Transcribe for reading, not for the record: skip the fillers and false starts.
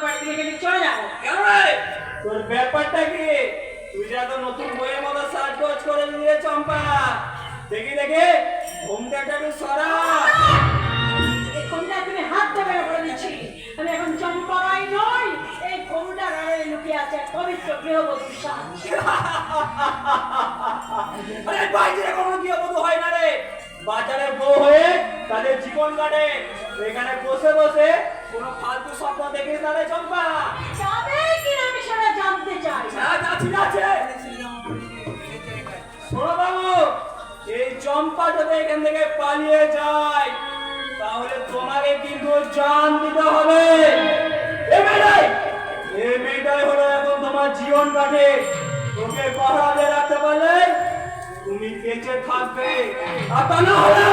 বাড়ি থেকে কেটে চলে যাবো। কেন রে? তোর ব্যাপারটা কি? তুই যা তো নতুন বইয়ের মতো সার্চ কোচ করে নিয়ে চম্পা। দেখি দেখি ঘুমটাটা একটু সরা। এই ঘোমটা তুমি হাত দেবে না বলে দিচ্ছি। আমি এখন চম্পারাই নই, এই ঘোমটার আড়ালে লুকিয়ে আছে এক পবিত্র গৃহবধূর সাজ। আরে বাইরে কোনো গৃহবধূ হয় না রে, বাজারে বউ হয়ে তাদের জীবন কাটে। এখানে বসে বসে কোনো ফালতু স্বপ্ন দেখিস না রে চম্পা। যাবে কিনা আমি সেটা জানতে চাই। ঠিক আছে। শোনো বাবু, এই চম্পা যদি এখান থেকে পালিয়ে যায় তাহলে তোমাকে কিন্তু জান দিতে হবে। এই মেয়েটাই হলো এখন তোমার জীবন কাটে। তোকে পাহারা দিয়ে রাখতে পারলে তুমি বেঁচে থাকবে, আর তা না হলে